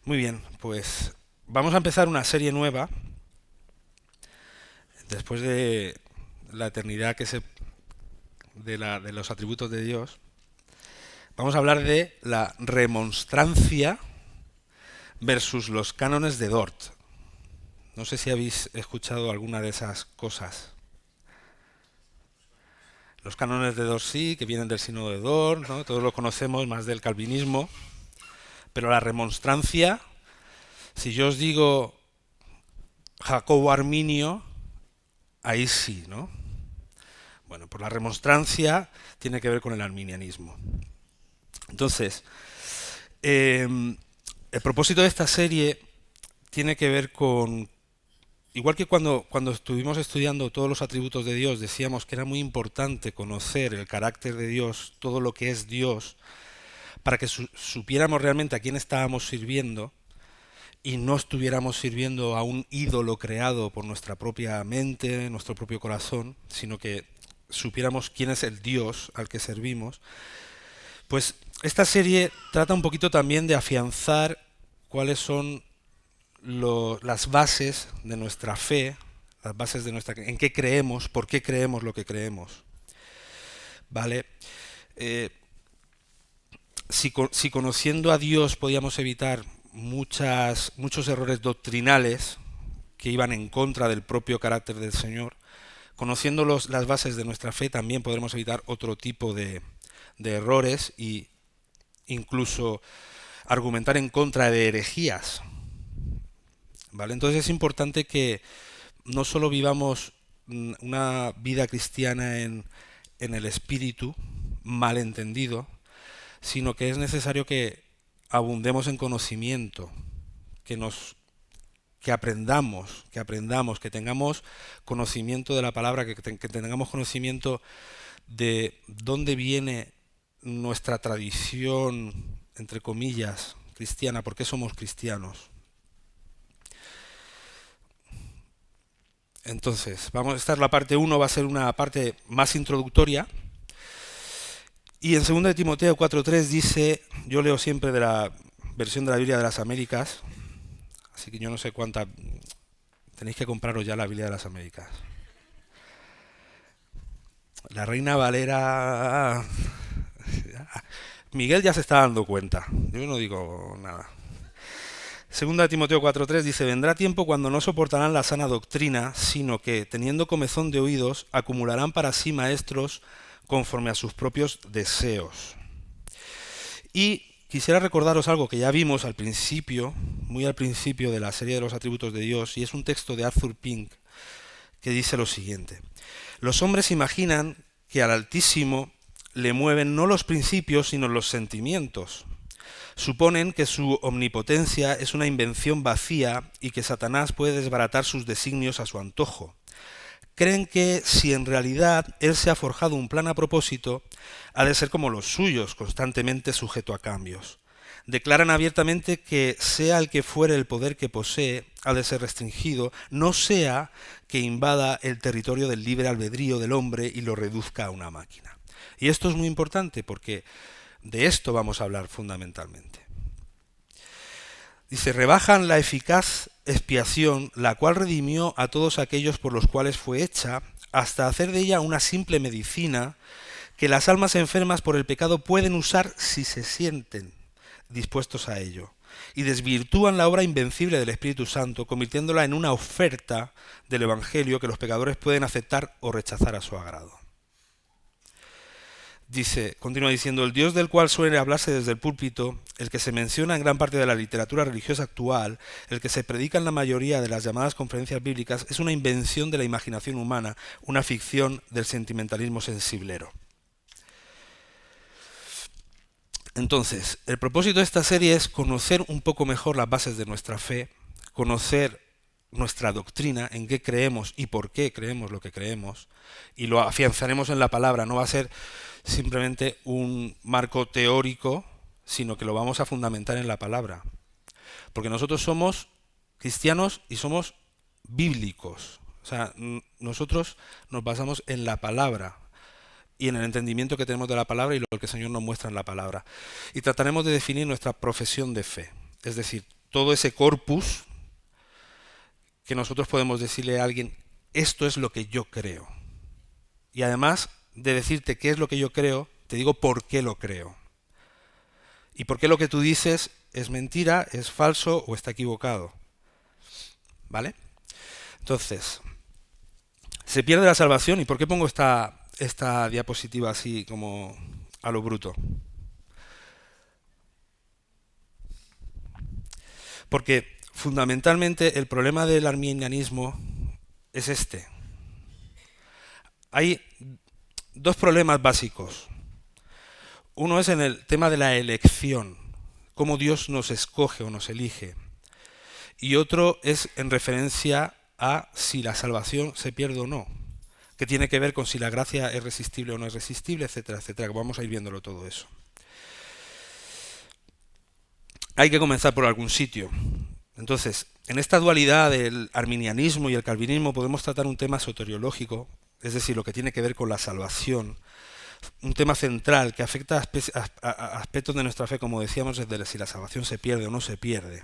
Muy bien, pues vamos a empezar una serie nueva después de la eternidad de los atributos de Dios. Vamos a hablar de la remonstrancia versus los cánones de Dort. No sé si habéis escuchado alguna de esas cosas. Los cánones de Dort sí, que vienen del sínodo de Dort, ¿no? Todos lo conocemos más del calvinismo, pero la remonstrancia, si yo os digo Jacobo Arminio, ahí sí, ¿no? Bueno, pues la remonstrancia tiene que ver con el arminianismo. Entonces, el propósito de esta serie tiene que ver con, igual que cuando estuvimos estudiando todos los atributos de Dios, decíamos que era muy importante conocer el carácter de Dios, todo lo que es Dios, para que supiéramos realmente a quién estábamos sirviendo y no estuviéramos sirviendo a un ídolo creado por nuestra propia mente, nuestro propio corazón, sino que supiéramos quién es el Dios al que servimos. Pues esta serie trata un poquito también de afianzar cuáles son las bases de nuestra fe, las bases de en qué creemos, por qué creemos lo que creemos. ¿Vale? Eh, si conociendo a Dios podíamos evitar muchos errores doctrinales que iban en contra del propio carácter del Señor, conociendo las bases de nuestra fe también podremos evitar otro tipo de errores y incluso argumentar en contra de herejías. ¿Vale? Entonces es importante que no solo vivamos una vida cristiana en el espíritu, malentendido, sino que es necesario que abundemos en conocimiento, que nos que tengamos conocimiento de la palabra, que tengamos conocimiento de dónde viene nuestra tradición, entre comillas, cristiana, por qué somos cristianos. Entonces, esta es la parte 1, va a ser una parte más introductoria. Y en 2 de Timoteo 4:3 dice, yo leo siempre de la versión de la Biblia de las Américas, así que yo no sé cuánta, tenéis que compraros ya la Biblia de las Américas. La Reina Valera... Miguel ya se está dando cuenta, yo no digo nada. 2 de Timoteo 4:3 dice, vendrá tiempo cuando no soportarán la sana doctrina, sino que, teniendo comezón de oídos, acumularán para sí maestros conforme a sus propios deseos. Y quisiera recordaros algo que ya vimos al principio, muy al principio de la serie de los atributos de Dios, y es un texto de Arthur Pink que dice lo siguiente. Los hombres imaginan que al Altísimo le mueven no los principios, sino los sentimientos. Suponen que su omnipotencia es una invención vacía y que Satanás puede desbaratar sus designios a su antojo. Creen que si en realidad él se ha forjado un plan a propósito, ha de ser como los suyos, constantemente sujeto a cambios. Declaran abiertamente que sea el que fuere el poder que posee, ha de ser restringido, no sea que invada el territorio del libre albedrío del hombre y lo reduzca a una máquina. Y esto es muy importante porque de esto vamos a hablar fundamentalmente. Dice, rebajan la eficaz expiación, la cual redimió a todos aquellos por los cuales fue hecha, hasta hacer de ella una simple medicina que las almas enfermas por el pecado pueden usar si se sienten dispuestos a ello, y desvirtúan la obra invencible del Espíritu Santo, convirtiéndola en una oferta del Evangelio que los pecadores pueden aceptar o rechazar a su agrado. Dice, continúa diciendo, el Dios del cual suele hablarse desde el púlpito, el que se menciona en gran parte de la literatura religiosa actual, el que se predica en la mayoría de las llamadas conferencias bíblicas, es una invención de la imaginación humana, una ficción del sentimentalismo sensiblero. Entonces, el propósito de esta serie es conocer un poco mejor las bases de nuestra fe, conocer nuestra doctrina, en qué creemos y por qué creemos lo que creemos, y lo afianzaremos en la palabra. No va a ser simplemente un marco teórico, sino que lo vamos a fundamentar en la palabra. Porque nosotros somos cristianos y somos bíblicos. O sea, nosotros nos basamos en la palabra y en el entendimiento que tenemos de la palabra y lo que el Señor nos muestra en la palabra. Y trataremos de definir nuestra profesión de fe. Es decir, todo ese corpus que nosotros podemos decirle a alguien, esto es lo que yo creo. Y además de decirte qué es lo que yo creo, te digo por qué lo creo. Y por qué lo que tú dices es mentira, es falso o está equivocado. ¿Vale? Entonces, se pierde la salvación. ¿Y por qué pongo esta diapositiva así como a lo bruto? Porque fundamentalmente el problema del arminianismo es este. Hay dos problemas básicos. Uno es en el tema de la elección, cómo Dios nos escoge o nos elige. Y otro es en referencia a si la salvación se pierde o no, que tiene que ver con si la gracia es resistible o no es resistible, etcétera, etcétera. Vamos a ir viéndolo todo eso. Hay que comenzar por algún sitio. Entonces, en esta dualidad del arminianismo y el calvinismo podemos tratar un tema soteriológico, es decir, lo que tiene que ver con la salvación, un tema central que afecta a aspectos de nuestra fe, como decíamos, desde si la salvación se pierde o no se pierde.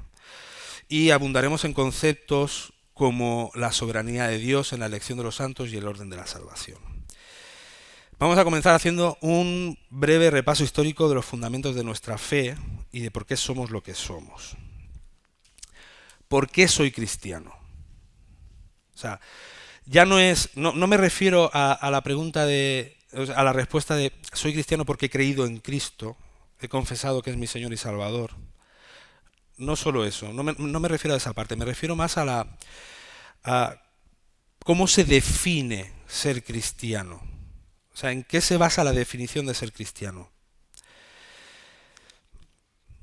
Y abundaremos en conceptos como la soberanía de Dios en la elección de los santos y el orden de la salvación. Vamos a comenzar haciendo un breve repaso histórico de los fundamentos de nuestra fe y de por qué somos lo que somos. ¿Por qué soy cristiano? O sea, ya no me refiero a la pregunta a la respuesta de soy cristiano porque he creído en Cristo, he confesado que es mi Señor y Salvador. No solo eso, no me refiero a esa parte, me refiero más a cómo se define ser cristiano. O sea, ¿en qué se basa la definición de ser cristiano?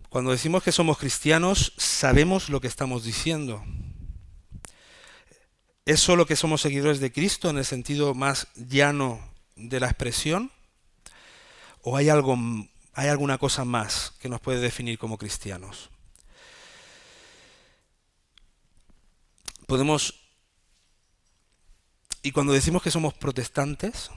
Cuando decimos que somos cristianos, sabemos lo que estamos diciendo. ¿Es solo que somos seguidores de Cristo en el sentido más llano de la expresión? ¿O hay alguna cosa más que nos puede definir como cristianos? Y cuando decimos que somos protestantes,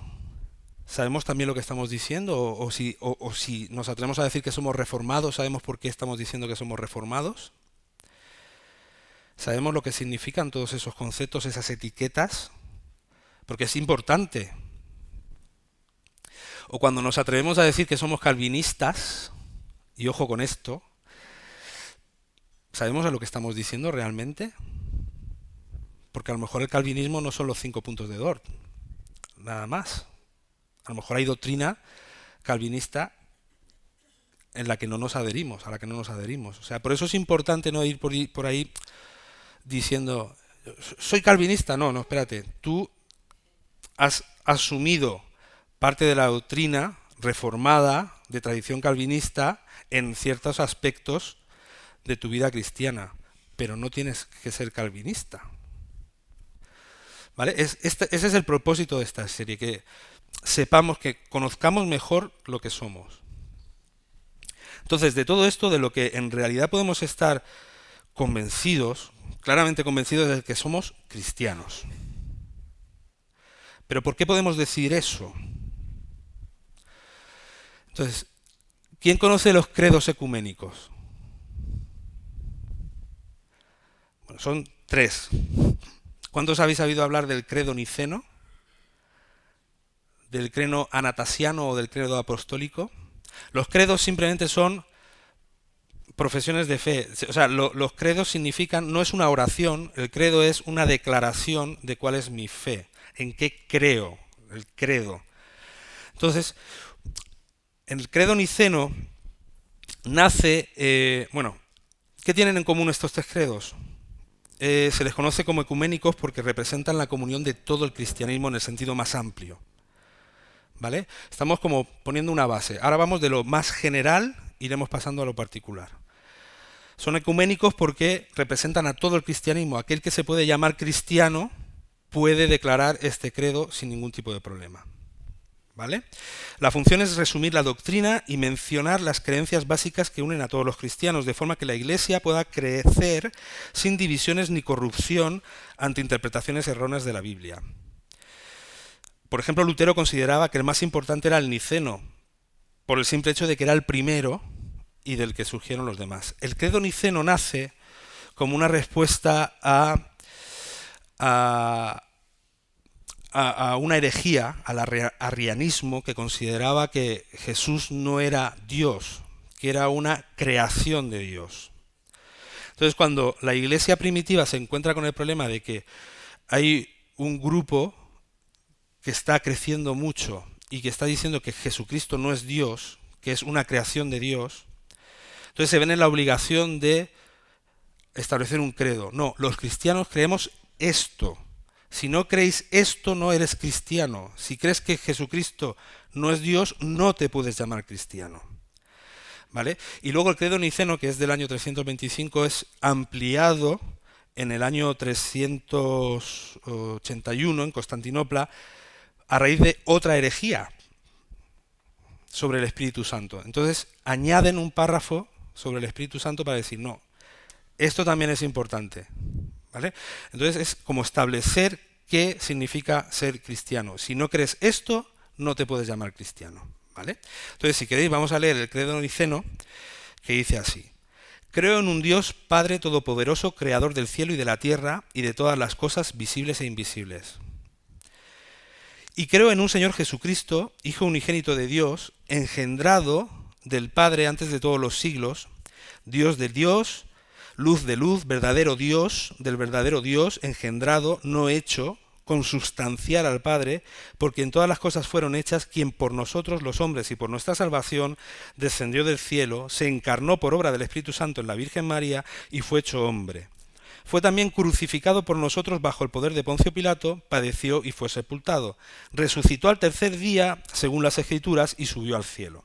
¿sabemos también lo que estamos diciendo? O si nos atrevemos a decir que somos reformados, ¿sabemos por qué estamos diciendo que somos reformados? ¿Sabemos lo que significan todos esos conceptos, esas etiquetas? Porque es importante. O cuando nos atrevemos a decir que somos calvinistas, y ojo con esto, ¿sabemos a lo que estamos diciendo realmente? Porque a lo mejor el calvinismo no son los 5 puntos de Dort, nada más. A lo mejor hay doctrina calvinista en la que no nos adherimos, a la que no nos adherimos. O sea, por eso es importante no ir por ahí diciendo, soy calvinista. No, espérate. Tú has asumido parte de la doctrina reformada de tradición calvinista en ciertos aspectos de tu vida cristiana, pero no tienes que ser calvinista. ¿Vale? Ese es el propósito de esta serie, que sepamos, que conozcamos mejor lo que somos. Entonces, de todo esto, de lo que en realidad podemos estar convencidos, claramente convencidos de que somos cristianos. Pero ¿por qué podemos decir eso? Entonces, ¿quién conoce los credos ecuménicos? Bueno, son 3. ¿Cuántos habéis oído hablar del credo niceno? ¿Del credo anatasiano o del credo apostólico? Los credos simplemente son profesiones de fe. O sea, los credos significan, no es una oración, el credo es una declaración de cuál es mi fe, en qué creo, el credo. Entonces, en el credo niceno nace, ¿qué tienen en común estos 3 credos? Se les conoce como ecuménicos porque representan la comunión de todo el cristianismo en el sentido más amplio. ¿Vale? Estamos como poniendo una base. Ahora vamos de lo más general, iremos pasando a lo particular. Son ecuménicos porque representan a todo el cristianismo. Aquel que se puede llamar cristiano puede declarar este credo sin ningún tipo de problema. ¿Vale? La función es resumir la doctrina y mencionar las creencias básicas que unen a todos los cristianos, de forma que la Iglesia pueda crecer sin divisiones ni corrupción ante interpretaciones erróneas de la Biblia. Por ejemplo, Lutero consideraba que el más importante era el niceno, por el simple hecho de que era el primero y del que surgieron los demás. El credo niceno nace como una respuesta a, a una herejía, al arrianismo, que consideraba que Jesús no era Dios, que era una creación de Dios. Entonces, cuando la iglesia primitiva se encuentra con el problema de que hay un grupo que está creciendo mucho y que está diciendo que Jesucristo no es Dios, que es una creación de Dios, entonces se ven en la obligación de establecer un credo. No, los cristianos creemos esto. Si no creéis esto, no eres cristiano. Si crees que Jesucristo no es Dios, no te puedes llamar cristiano. ¿Vale? Y luego el credo niceno, que es del año 325, es ampliado en el año 381 en Constantinopla a raíz de otra herejía sobre el Espíritu Santo. Entonces añaden un párrafo sobre el Espíritu Santo para decir, no, esto también es importante. ¿Vale? Entonces es como establecer qué significa ser cristiano. Si no crees esto, no te puedes llamar cristiano. ¿Vale? Entonces, si queréis, vamos a leer el credo niceno, que dice así: creo en un Dios Padre Todopoderoso, Creador del cielo y de la tierra y de todas las cosas visibles e invisibles. Y creo en un Señor Jesucristo, Hijo unigénito de Dios, engendrado del Padre antes de todos los siglos, Dios de Dios, luz de luz, verdadero Dios del verdadero Dios, engendrado, no hecho, consubstancial al Padre, porque en todas las cosas fueron hechas, quien por nosotros los hombres y por nuestra salvación descendió del cielo, se encarnó por obra del Espíritu Santo en la Virgen María y fue hecho hombre. Fue también crucificado por nosotros bajo el poder de Poncio Pilato, padeció y fue sepultado. Resucitó al tercer día, según las Escrituras, y subió al cielo.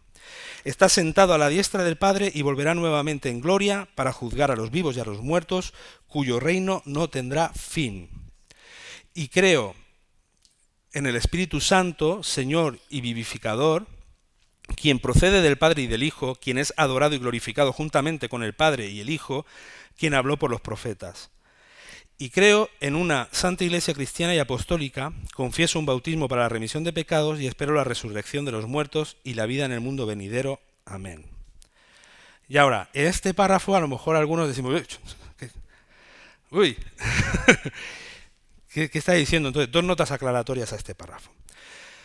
Está sentado a la diestra del Padre y volverá nuevamente en gloria para juzgar a los vivos y a los muertos, cuyo reino no tendrá fin. Y creo en el Espíritu Santo, Señor y vivificador, quien procede del Padre y del Hijo, quien es adorado y glorificado juntamente con el Padre y el Hijo, quien habló por los profetas. Y creo en una santa iglesia cristiana y apostólica, confieso un bautismo para la remisión de pecados y espero la resurrección de los muertos y la vida en el mundo venidero. Amén. Y ahora, en este párrafo a lo mejor algunos decimos, uy, ¿qué está diciendo? Entonces, dos notas aclaratorias a este párrafo.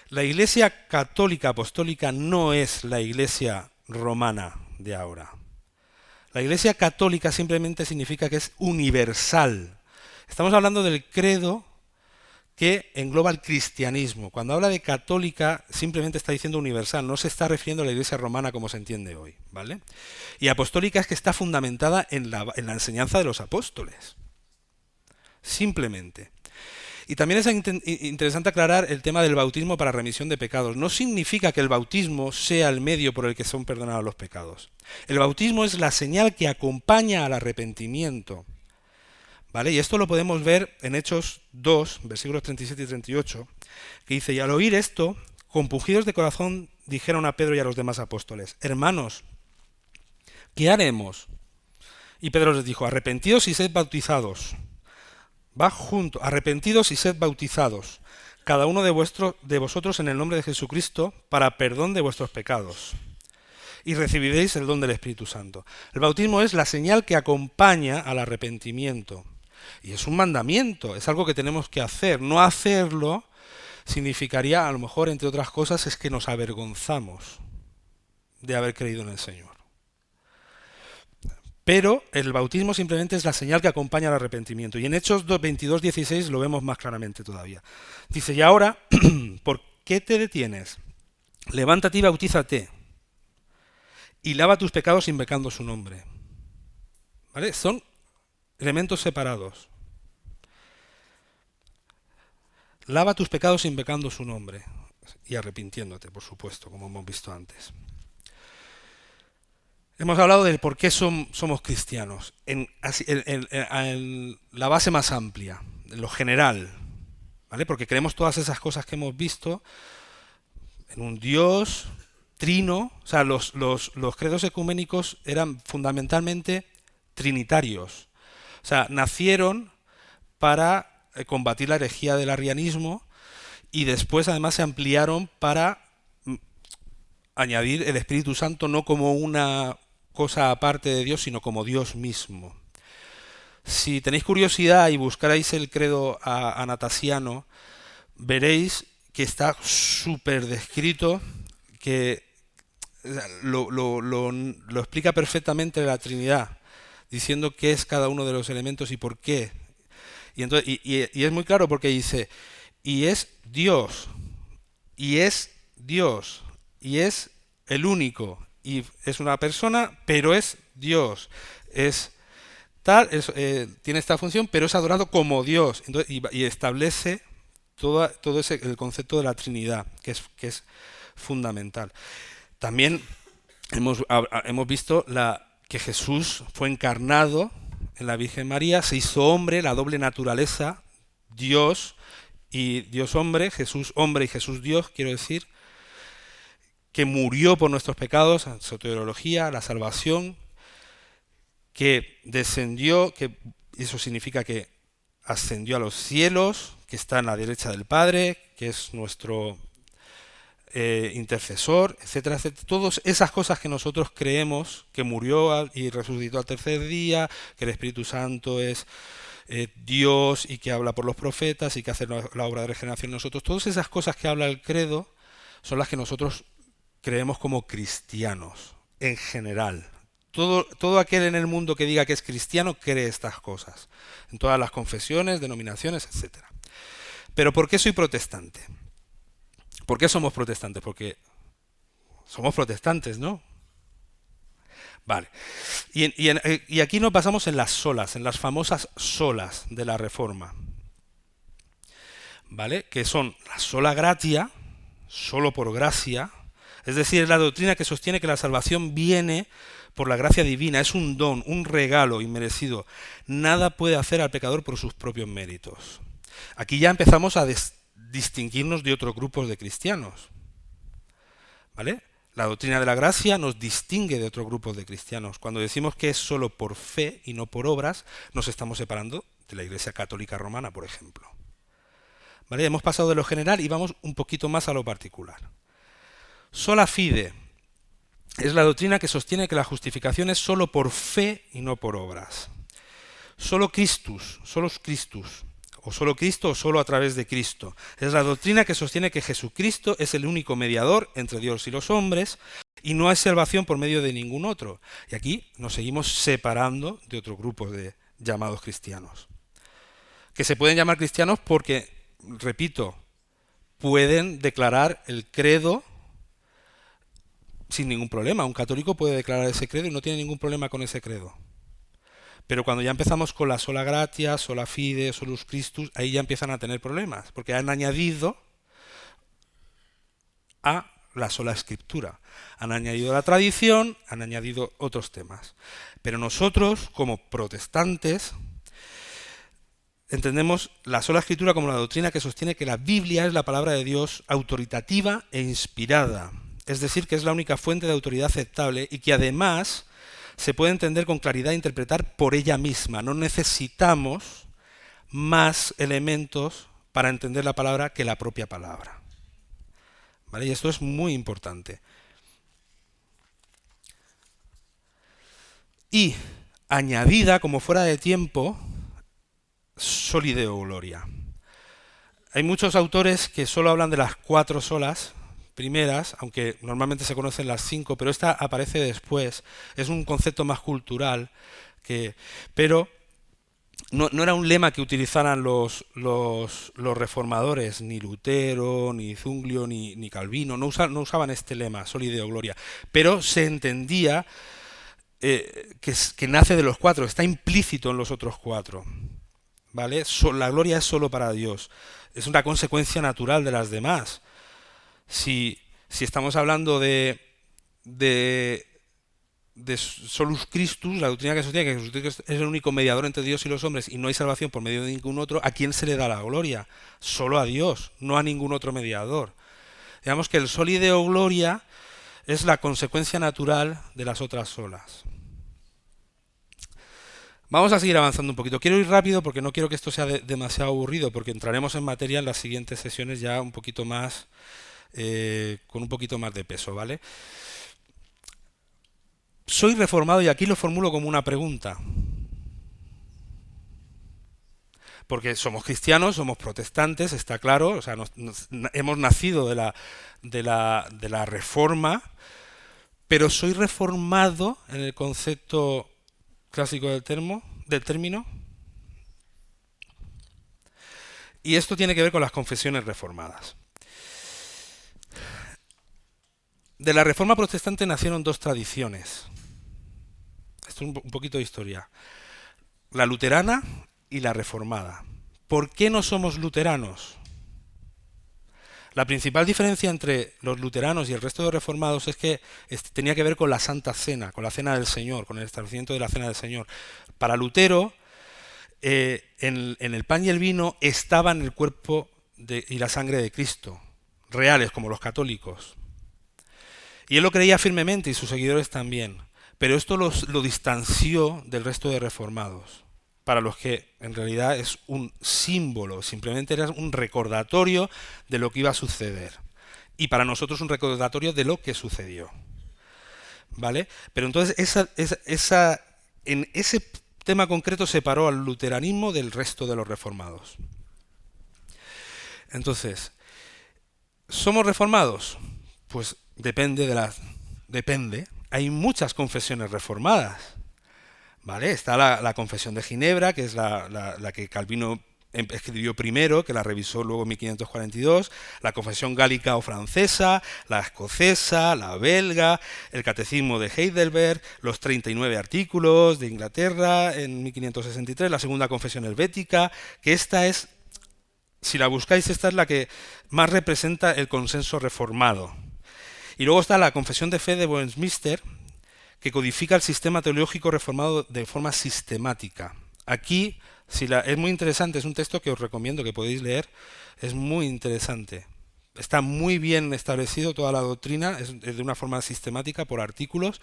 La iglesia católica apostólica no es la iglesia romana de ahora. La iglesia católica simplemente significa que es universal. Estamos hablando del credo que engloba el cristianismo. Cuando habla de católica, simplemente está diciendo universal, no se está refiriendo a la iglesia romana como se entiende hoy, ¿vale? Y apostólica es que está fundamentada en la enseñanza de los apóstoles. Simplemente. Y también es interesante aclarar el tema del bautismo para remisión de pecados. No significa que el bautismo sea el medio por el que son perdonados los pecados. El bautismo es la señal que acompaña al arrepentimiento. ¿Vale? Y esto lo podemos ver en Hechos 2, versículos 37 y 38, que dice, y al oír esto, compungidos de corazón, dijeron a Pedro y a los demás apóstoles, hermanos, ¿qué haremos? Y Pedro les dijo, arrepentidos y sed bautizados. Va junto, arrepentidos y sed bautizados, cada uno de vosotros en el nombre de Jesucristo, para perdón de vuestros pecados. Y recibiréis el don del Espíritu Santo. El bautismo es la señal que acompaña al arrepentimiento. Y es un mandamiento, es algo que tenemos que hacer. No hacerlo significaría, a lo mejor, entre otras cosas, es que nos avergonzamos de haber creído en el Señor. Pero el bautismo simplemente es la señal que acompaña al arrepentimiento. Y en Hechos 22:16 lo vemos más claramente todavía. Dice, y ahora, ¿por qué te detienes? Levántate y bautízate. Y lava tus pecados invocando su nombre. ¿Vale? Son elementos separados. Lava tus pecados invocando su nombre. Y arrepintiéndote, por supuesto, como hemos visto antes. Hemos hablado de por qué somos cristianos, en la base más amplia, en lo general, ¿vale? Porque creemos todas esas cosas que hemos visto en un Dios trino, o sea, los credos ecuménicos eran fundamentalmente trinitarios, o sea, nacieron para combatir la herejía del arrianismo y después además se ampliaron para añadir el Espíritu Santo no como una cosa aparte de Dios, sino como Dios mismo. Si tenéis curiosidad y buscarais el credo anatasiano, veréis que está súper descrito, que lo explica perfectamente la Trinidad, diciendo qué es cada uno de los elementos y por qué. Y es muy claro porque dice, y es Dios, y es Dios, y es el único, y es una persona, pero es Dios, es tal, tiene esta función, pero es adorado como Dios. Entonces, y establece todo ese, el concepto de la Trinidad, que es fundamental. También hemos visto que Jesús fue encarnado en la Virgen María, se hizo hombre, la doble naturaleza, Dios y Dios hombre y Jesús Dios, quiero decir, que murió por nuestros pecados, soteriología, la salvación, que descendió, que eso significa que ascendió a los cielos, que está en la derecha del Padre, que es nuestro intercesor, etcétera, etcétera. Todas esas cosas que nosotros creemos, que murió y resucitó al tercer día, que el Espíritu Santo es Dios y que habla por los profetas y que hace la obra de regeneración en nosotros, todas esas cosas que habla el credo son las que nosotros creemos como cristianos, en general. Todo aquel en el mundo que diga que es cristiano cree estas cosas, en todas las confesiones, denominaciones, etcétera. Pero ¿por qué soy protestante? ¿Por qué somos protestantes? Porque somos protestantes, ¿no? Vale. Y aquí nos basamos en las solas, en las famosas solas de la Reforma, ¿vale? Que son la sola gratia, solo por gracia, es decir, es la doctrina que sostiene que la salvación viene por la gracia divina, es un don, un regalo inmerecido. Nada puede hacer al pecador por sus propios méritos. Aquí ya empezamos a distinguirnos de otros grupos de cristianos, ¿vale? La doctrina de la gracia nos distingue de otros grupos de cristianos. Cuando decimos que es solo por fe y no por obras, nos estamos separando de la Iglesia Católica Romana, por ejemplo. ¿Vale? Hemos pasado de lo general y vamos un poquito más a lo particular. Sola fide es la doctrina que sostiene que la justificación es solo por fe y no por obras. Solo Christus, o solo Cristo o solo a través de Cristo. Es la doctrina que sostiene que Jesucristo es el único mediador entre Dios y los hombres y no hay salvación por medio de ningún otro. Y aquí nos seguimos separando de otros grupos de llamados cristianos. Que se pueden llamar cristianos porque, repito, pueden declarar el credo sin ningún problema. Un católico puede declarar ese credo y no tiene ningún problema con ese credo. Pero cuando ya empezamos con la sola gratia, sola fide, solus Christus, ahí ya empiezan a tener problemas, porque han añadido a la sola escritura. Han añadido la tradición, han añadido otros temas. Pero nosotros, como protestantes, entendemos la sola escritura como la doctrina que sostiene que la Biblia es la palabra de Dios autoritativa e inspirada. Es decir, que es la única fuente de autoridad aceptable y que además se puede entender con claridad e interpretar por ella misma. No necesitamos más elementos para entender la palabra que la propia palabra. ¿Vale? Y esto es muy importante. Y añadida, como fuera de tiempo, solideo gloria. Hay muchos autores que solo hablan de las 4 solas primeras, aunque normalmente se conocen las 5, pero esta aparece después. Es un concepto más cultural, pero no era un lema que utilizaran los reformadores, ni Lutero, ni Zunglio, ni Calvino, no usaban este lema, solideo gloria, pero se entendía que nace de los 4, está implícito en los otros 4. ¿Vale? La gloria es solo para Dios, es una consecuencia natural de las demás. Si estamos hablando de solus Christus, la doctrina que sostiene que Jesucristo es el único mediador entre Dios y los hombres y no hay salvación por medio de ningún otro, ¿a quién se le da la gloria? Solo a Dios, no a ningún otro mediador. Digamos que el solideo gloria es la consecuencia natural de las otras solas. Vamos a seguir avanzando un poquito. Quiero ir rápido porque no quiero que esto sea demasiado aburrido, porque entraremos en materia en las siguientes sesiones ya un poquito más, con un poquito más de peso, ¿vale? Soy reformado y aquí lo formulo como una pregunta. porque somos cristianos, somos protestantes, está claro, o sea, hemos nacido de la Reforma, pero soy reformado en el concepto clásico del término, y esto tiene que ver con las confesiones reformadas. De la Reforma protestante nacieron dos tradiciones. Esto es un poquito de historia. La luterana y la reformada. ¿Por qué no somos luteranos? La principal diferencia entre los luteranos y el resto de reformados es que tenía que ver con la Santa Cena, con la Cena del Señor, con el establecimiento de la Cena del Señor. Para Lutero, en el pan y el vino estaban el cuerpo y la sangre de Cristo, reales como los católicos. Y él lo creía firmemente y sus seguidores también. Pero esto lo distanció del resto de reformados, para los que en realidad es un símbolo, simplemente era un recordatorio de lo que iba a suceder. Y para nosotros un recordatorio de lo que sucedió. ¿Vale? Pero entonces en ese tema concreto separó al luteranismo del resto de los reformados. Entonces, ¿somos reformados? Pues depende. Hay muchas confesiones reformadas. ¿Vale? Está la Confesión de Ginebra, que es la que Calvino escribió primero, que la revisó luego en 1542, la Confesión Gálica o Francesa, la escocesa, la belga, el Catecismo de Heidelberg, los 39 artículos de Inglaterra en 1563, la Segunda Confesión Helvética, que esta es, si la buscáis, esta es la que más representa el consenso reformado. Y luego está la Confesión de Fe de Westminster, que codifica el sistema teológico reformado de forma sistemática. Aquí, es muy interesante, es un texto que os recomiendo que podéis leer, es muy interesante. Está muy bien establecido toda la doctrina, es de una forma sistemática por artículos,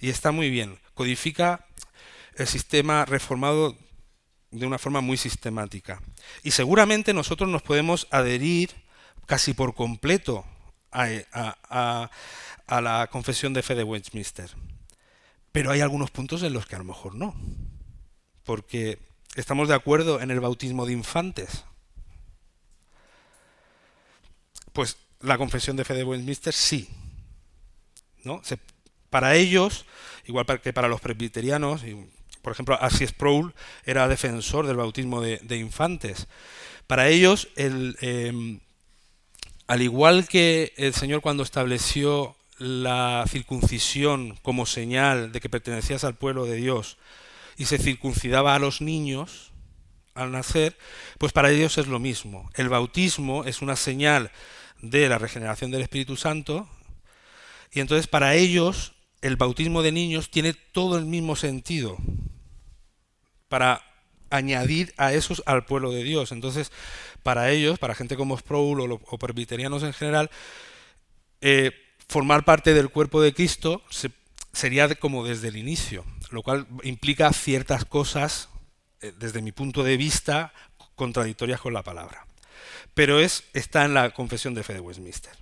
y está muy bien. Codifica el sistema reformado de una forma muy sistemática. Y seguramente nosotros nos podemos adherir casi por completo a la Confesión de Fe de Westminster. Pero hay algunos puntos en los que a lo mejor no. Porque estamos de acuerdo en el bautismo de infantes. Pues la Confesión de Fe de Westminster sí. ¿No? Para ellos, igual que para los presbiterianos, por ejemplo, R.C. Sproul era defensor del bautismo de infantes. Para ellos, al igual que el Señor cuando estableció la circuncisión como señal de que pertenecías al pueblo de Dios y se circuncidaba a los niños al nacer, pues para ellos es lo mismo. El bautismo es una señal de la regeneración del Espíritu Santo y entonces para ellos el bautismo de niños tiene todo el mismo sentido para añadir a esos al pueblo de Dios. Entonces, para ellos, para gente como Sproul o presbiterianos en general, formar parte del cuerpo de Cristo sería como desde el inicio, lo cual implica ciertas cosas, desde mi punto de vista, contradictorias con la palabra. Pero está en la Confesión de Fe de Westminster.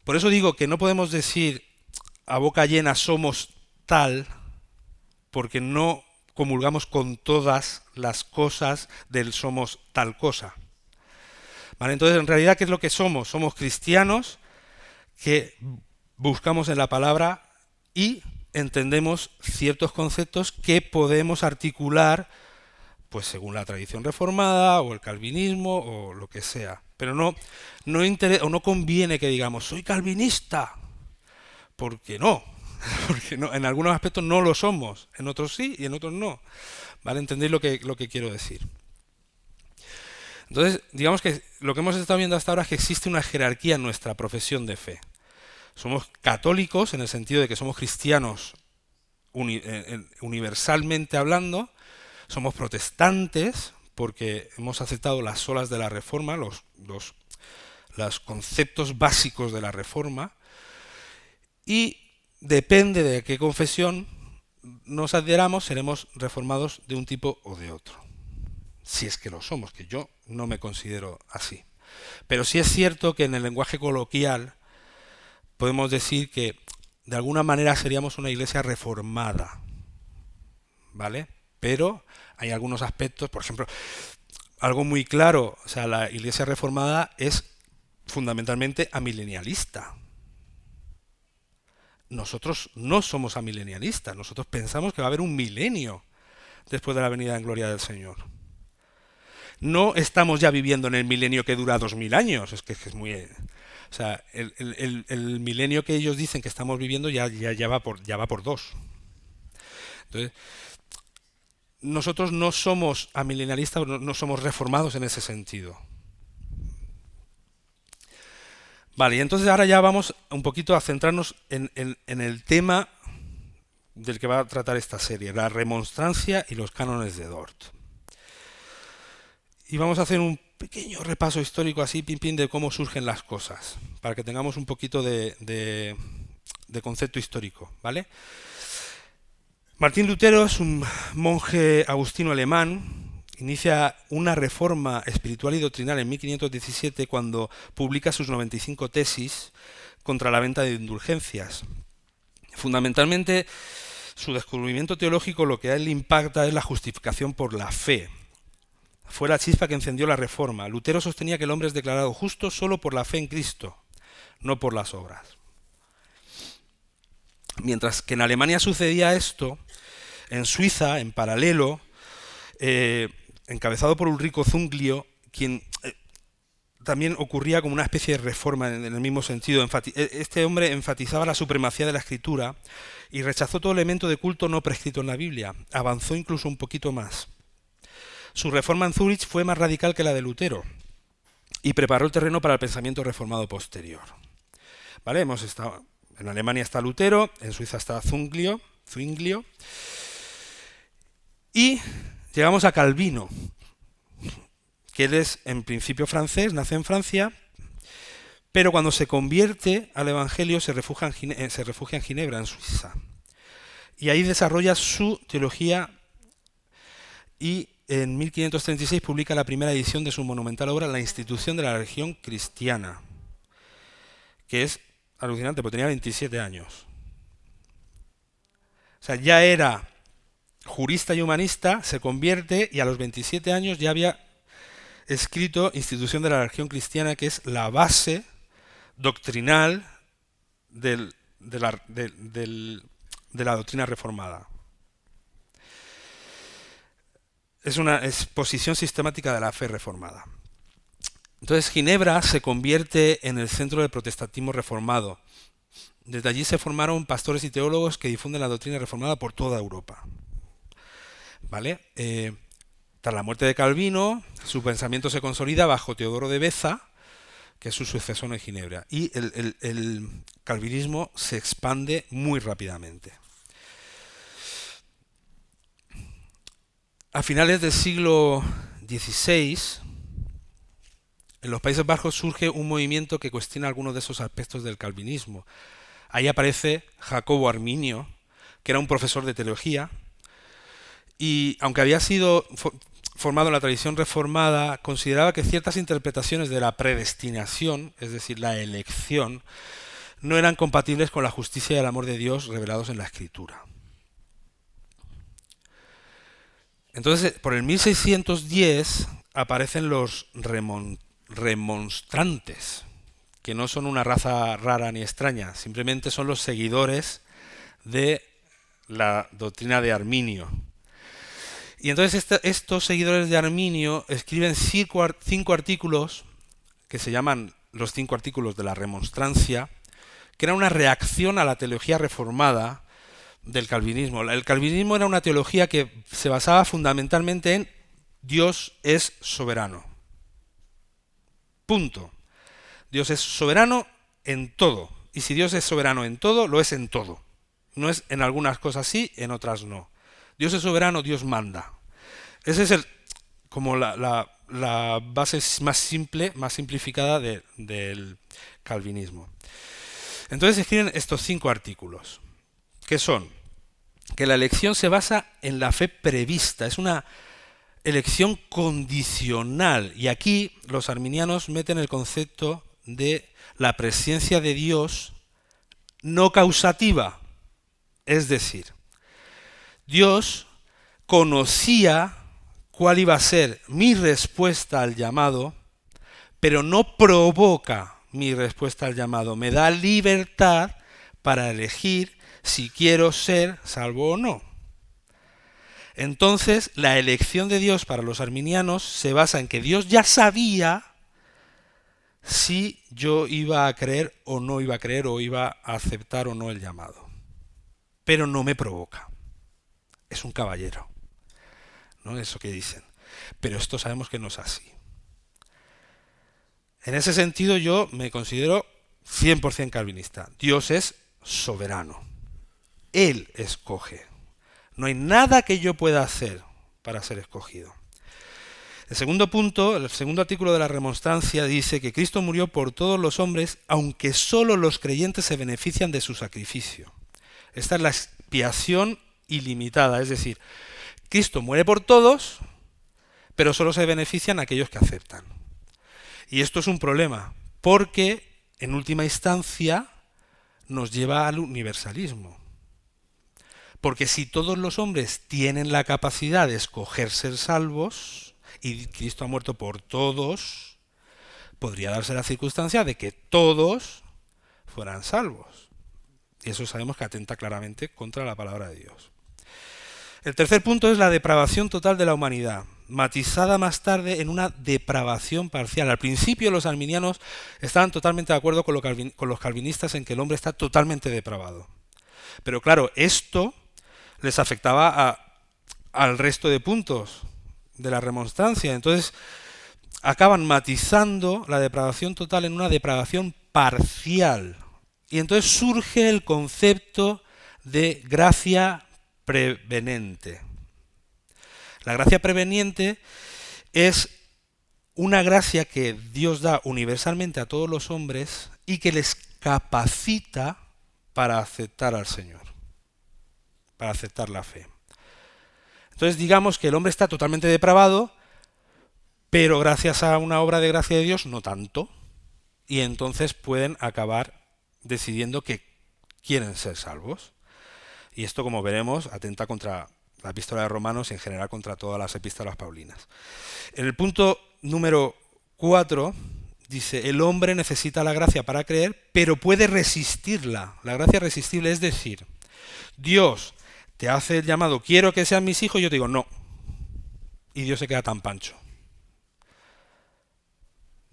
Por eso digo que no podemos decir a boca llena somos tal, porque no comulgamos con todas las cosas del somos tal cosa. ¿Vale? Entonces, en realidad, ¿qué es lo que somos? Somos cristianos que buscamos en la palabra y entendemos ciertos conceptos que podemos articular pues según la tradición reformada o el calvinismo o lo que sea. Pero no conviene que digamos soy calvinista, porque no. Porque no, en algunos aspectos no lo somos, en otros sí y en otros no. ¿Vale? ¿Entendéis lo que quiero decir? Entonces, digamos que lo que hemos estado viendo hasta ahora es que existe una jerarquía en nuestra profesión de fe. Somos católicos en el sentido de que somos cristianos universalmente hablando, somos protestantes porque hemos aceptado las olas de la Reforma, los conceptos básicos de la Reforma, y depende de qué confesión nos adheramos, seremos reformados de un tipo o de otro. Si es que lo somos, que yo no me considero así. Pero sí es cierto que en el lenguaje coloquial podemos decir que de alguna manera seríamos una iglesia reformada. ¿Vale? pero hay algunos aspectos, por ejemplo, algo muy claro, o sea, la Iglesia Reformada es fundamentalmente amilenialista. Nosotros no somos amilenialistas, nosotros pensamos que va a haber un milenio después de la venida en gloria del Señor. No estamos ya viviendo en el milenio que dura 2000 años, es muy... O sea, el milenio que ellos dicen que estamos viviendo ya va por dos. Entonces, nosotros no somos amilenialistas, no somos reformados en ese sentido. Vale, y entonces ahora ya vamos un poquito a centrarnos en el tema del que va a tratar esta serie, la remonstrancia y los cánones de Dort. Y vamos a hacer un pequeño repaso histórico así, pin pin, de cómo surgen las cosas, para que tengamos un poquito de concepto histórico, ¿vale? Martín Lutero es un monje agustino alemán, inicia una reforma espiritual y doctrinal en 1517 cuando publica sus 95 tesis contra la venta de indulgencias. Fundamentalmente, su descubrimiento teológico lo que a él le impacta es la justificación por la fe. Fue la chispa que encendió la reforma. Lutero sostenía que el hombre es declarado justo solo por la fe en Cristo, no por las obras. Mientras que en Alemania sucedía esto, en Suiza, en paralelo, encabezado por Ulrico Zwinglio, quien también ocurría como una especie de reforma en el mismo sentido. Este hombre enfatizaba la supremacía de la escritura y rechazó todo elemento de culto no prescrito en la Biblia. Avanzó incluso un poquito más. Su reforma en Zúrich fue más radical que la de Lutero y preparó el terreno para el pensamiento reformado posterior. ¿Vale? Hemos estado, en Alemania está Lutero, en Suiza está Zwinglio, y llegamos a Calvino, que él es en principio francés, nace en Francia, pero cuando se convierte al Evangelio se refugia en Ginebra, en Suiza. Y ahí desarrolla su teología y en 1536 publica la primera edición de su monumental obra La institución de la religión cristiana, que es alucinante, porque tenía 27 años. O sea, ya era jurista y humanista, se convierte y a los 27 años ya había escrito Institución de la religión cristiana, que es la base doctrinal de la doctrina reformada. Es una exposición sistemática de la fe reformada. Entonces Ginebra se convierte en el centro del protestantismo reformado. Desde allí se formaron pastores y teólogos que difunden la doctrina reformada por toda Europa. ¿Vale? Tras la muerte de Calvino, su pensamiento se consolida bajo Teodoro de Beza, que es su sucesor en Ginebra, y el calvinismo se expande muy rápidamente. A finales del siglo XVI, en los Países Bajos surge un movimiento que cuestiona algunos de esos aspectos del calvinismo. Ahí aparece Jacobo Arminio, que era un profesor de teología, y aunque había sido formado en la tradición reformada, consideraba que ciertas interpretaciones de la predestinación, es decir, la elección, no eran compatibles con la justicia y el amor de Dios revelados en la Escritura. Entonces, por el 1610 aparecen los remonstrantes, que no son una raza rara ni extraña, simplemente son los seguidores de la doctrina de Arminio. Y entonces estos seguidores de Arminio escriben 5 artículos que se llaman los 5 artículos de la remonstrancia, que era una reacción a la teología reformada del calvinismo. El calvinismo era una teología que se basaba fundamentalmente en Dios es soberano. Punto. Dios es soberano en todo. Y si Dios es soberano en todo, lo es en todo. No es en algunas cosas sí, en otras no. Dios es soberano, Dios manda. Esa es como la base más simple, más simplificada del calvinismo. Entonces escriben estos 5 artículos, que son que la elección se basa en la fe prevista, es una elección condicional. Y aquí los arminianos meten el concepto de la presencia de Dios no causativa. Es decir, Dios conocía cuál iba a ser mi respuesta al llamado, pero no provoca mi respuesta al llamado. Me da libertad para elegir si quiero ser salvo o no. Entonces, la elección de Dios para los arminianos se basa en que Dios ya sabía si yo iba a creer o no iba a creer, o iba a aceptar o no el llamado. Pero no me provoca. Es un caballero, ¿no? Eso que dicen. Pero esto sabemos que no es así. En ese sentido yo me considero 100% calvinista. Dios es soberano. Él escoge. No hay nada que yo pueda hacer para ser escogido. El segundo punto, el segundo artículo de la remonstrancia dice que Cristo murió por todos los hombres, aunque solo los creyentes se benefician de su sacrificio. Esta es la expiación ilimitada, es decir, Cristo muere por todos, pero solo se benefician aquellos que aceptan. Y esto es un problema, porque en última instancia nos lleva al universalismo. Porque si todos los hombres tienen la capacidad de escoger ser salvos, y Cristo ha muerto por todos, podría darse la circunstancia de que todos fueran salvos. Y eso sabemos que atenta claramente contra la palabra de Dios. El tercer punto es la depravación total de la humanidad, matizada más tarde en una depravación parcial. Al principio los arminianos estaban totalmente de acuerdo con los calvinistas en que el hombre está totalmente depravado. Pero claro, esto les afectaba al resto de puntos de la remonstrancia. Entonces acaban matizando la depravación total en una depravación parcial. Y entonces surge el concepto de gracia prevenente. La gracia preveniente es una gracia que Dios da universalmente a todos los hombres y que les capacita para aceptar al Señor, para aceptar la fe. Entonces digamos que el hombre está totalmente depravado, pero gracias a una obra de gracia de Dios no tanto, y entonces pueden acabar decidiendo que quieren ser salvos. Y esto, como veremos, atenta contra la epístola de Romanos y en general contra todas las epístolas paulinas. En el punto número 4 dice, el hombre necesita la gracia para creer, pero puede resistirla. La gracia resistible, es decir, Dios te hace el llamado, quiero que sean mis hijos, y yo te digo, no. Y Dios se queda tan pancho.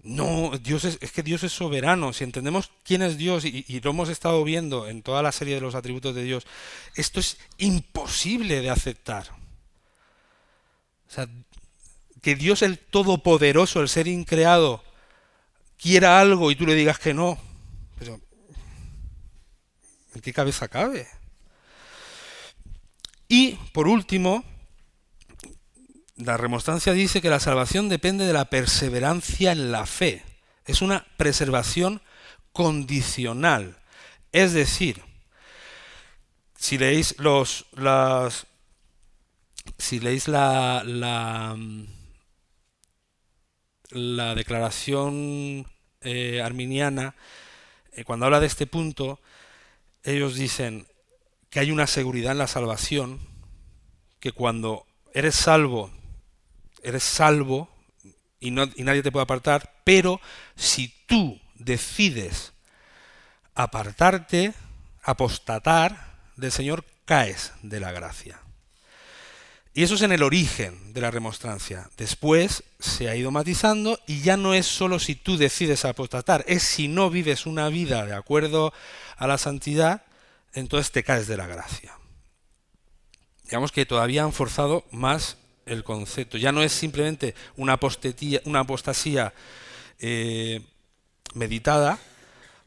No, es que Dios es soberano. Si entendemos quién es Dios, y lo hemos estado viendo en toda la serie de los atributos de Dios, esto es imposible de aceptar. O sea, que Dios el Todopoderoso, el ser increado, quiera algo y tú le digas que no, pero ¿en qué cabeza cabe? Y, por último, la remonstrancia dice que la salvación depende de la perseverancia en la fe. Es una preservación condicional. Es decir, si leéis la declaración arminiana, cuando habla de este punto, ellos dicen que hay una seguridad en la salvación, que cuando eres salvo y nadie te puede apartar, pero si tú decides apartarte, apostatar del Señor, caes de la gracia. Y eso es en el origen de la remonstrancia. Después se ha ido matizando y ya no es solo si tú decides apostatar, es si no vives una vida de acuerdo a la santidad, entonces te caes de la gracia. Digamos que todavía han forzado más el concepto. Ya no es simplemente una apostasía meditada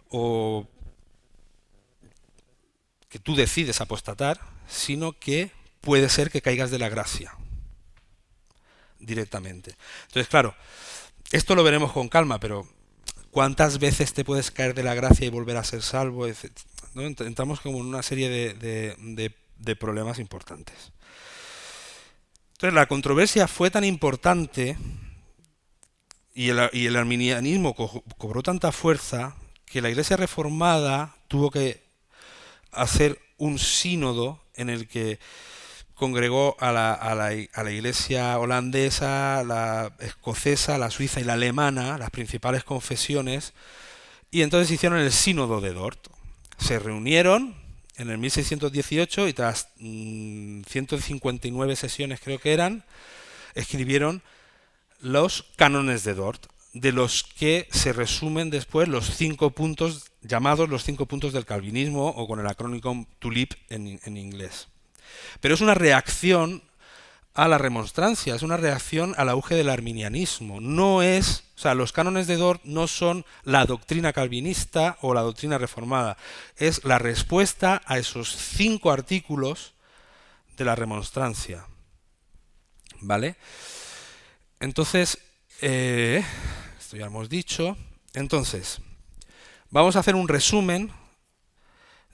o que tú decides apostatar, sino que puede ser que caigas de la gracia directamente. Entonces, claro, esto lo veremos con calma, pero ¿cuántas veces te puedes caer de la gracia y volver a ser salvo? ¿No? Entramos como en una serie de problemas importantes. Entonces, la controversia fue tan importante y el arminianismo cobró tanta fuerza que la Iglesia reformada tuvo que hacer un sínodo en el que congregó a la iglesia holandesa, la escocesa, la suiza y la alemana, las principales confesiones, y entonces hicieron el sínodo de Dort. Se reunieron en el 1618 y tras 159 sesiones creo que eran, escribieron los cánones de Dort, de los que se resumen después los 5 puntos llamados los 5 puntos del calvinismo, o con el acrónimo TULIP en inglés. Pero es una reacción a la remonstrancia, es una reacción al auge del arminianismo. No es, o sea, los cánones de Dort no son la doctrina calvinista o la doctrina reformada, es la respuesta a esos 5 artículos de la remonstrancia. ¿Vale? Entonces, esto ya hemos dicho. Entonces, vamos a hacer un resumen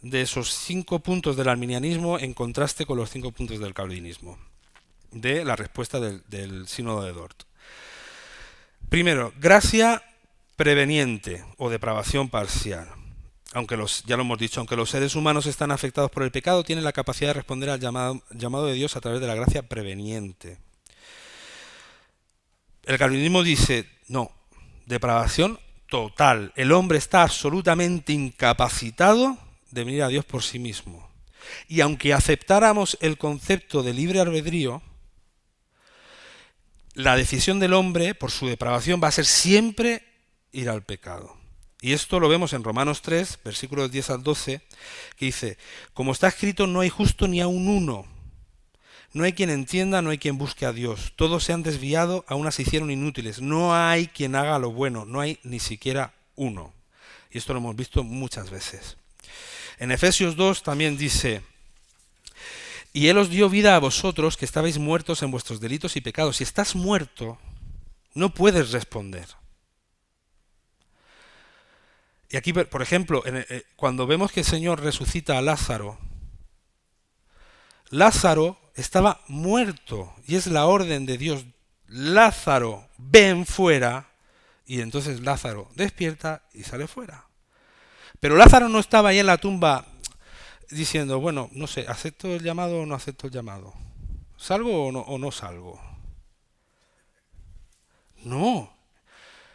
de esos 5 puntos del arminianismo en contraste con los 5 puntos del calvinismo, de la respuesta del sínodo de Dort. Primero, gracia preveniente o depravación parcial. Aunque ya lo hemos dicho, aunque los seres humanos están afectados por el pecado, tienen la capacidad de responder al llamado de Dios a través de la gracia preveniente. El calvinismo dice, no, depravación total. El hombre está absolutamente incapacitado de venir a Dios por sí mismo. Y aunque aceptáramos el concepto de libre albedrío, la decisión del hombre, por su depravación, va a ser siempre ir al pecado. Y esto lo vemos en Romanos 3, versículos 10 al 12, que dice, como está escrito, no hay justo ni aun uno. No hay quien entienda, no hay quien busque a Dios. Todos se han desviado, a unas se hicieron inútiles. No hay quien haga lo bueno, no hay ni siquiera uno. Y esto lo hemos visto muchas veces. En Efesios 2 también dice, y Él os dio vida a vosotros que estabais muertos en vuestros delitos y pecados. Si estás muerto, no puedes responder. Y aquí, por ejemplo, cuando vemos que el Señor resucita a Lázaro, Lázaro estaba muerto y es la orden de Dios. Lázaro, ven fuera. Y entonces Lázaro despierta y sale fuera. Pero Lázaro no estaba ahí en la tumba diciendo, bueno, no sé, ¿acepto el llamado o no acepto el llamado? ¿Salgo o no salgo? No.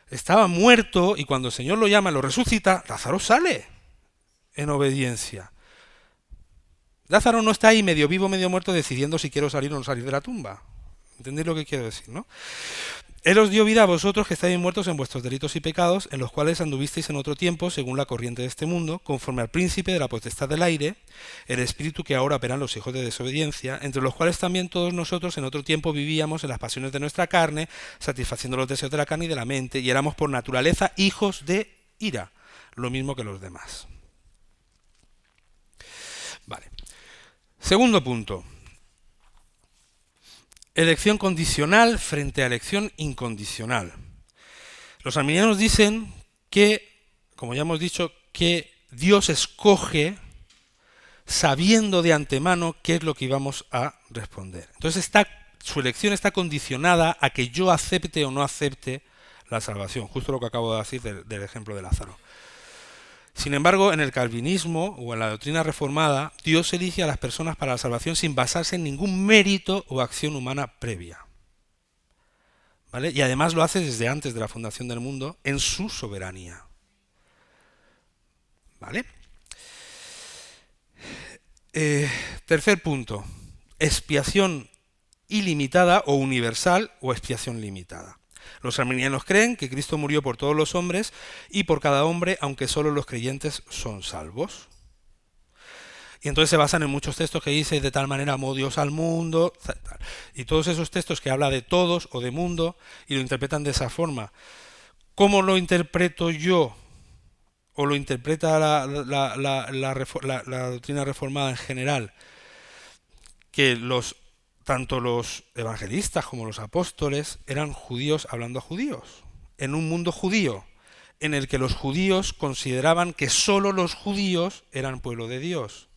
Estaba muerto y cuando el Señor lo llama y lo resucita, Lázaro sale en obediencia. Lázaro no está ahí medio vivo, medio muerto, decidiendo si quiero salir o no salir de la tumba. ¿Entendéis lo que quiero decir, no? Él os dio vida a vosotros que estáis muertos en vuestros delitos y pecados, en los cuales anduvisteis en otro tiempo, según la corriente de este mundo, conforme al príncipe de la potestad del aire, el espíritu que ahora operan los hijos de desobediencia, entre los cuales también todos nosotros en otro tiempo vivíamos en las pasiones de nuestra carne, satisfaciendo los deseos de la carne y de la mente, y éramos por naturaleza hijos de ira, lo mismo que los demás. Vale. Segundo punto. Elección condicional frente a elección incondicional. Los arminianos dicen que, como ya hemos dicho, que Dios escoge sabiendo de antemano qué es lo que íbamos a responder. Entonces su elección está condicionada a que yo acepte o no acepte la salvación, justo lo que acabo de decir del ejemplo de Lázaro. Sin embargo, en el calvinismo o en la doctrina reformada, Dios elige a las personas para la salvación sin basarse en ningún mérito o acción humana previa. ¿Vale? Y además lo hace desde antes de la fundación del mundo en su soberanía. ¿Vale? Tercer punto. Expiación ilimitada o universal o expiación limitada. Los arminianos creen que Cristo murió por todos los hombres y por cada hombre, aunque solo los creyentes son salvos. Y entonces se basan en muchos textos que dicen de tal manera amó Dios al mundo, y todos esos textos que habla de todos o de mundo y lo interpretan de esa forma. ¿Cómo lo interpreto yo? ¿O lo interpreta la doctrina reformada en general? Que tanto los evangelistas como los apóstoles eran judíos hablando a judíos, en un mundo judío, en el que los judíos consideraban que solo los judíos eran pueblo de Dios.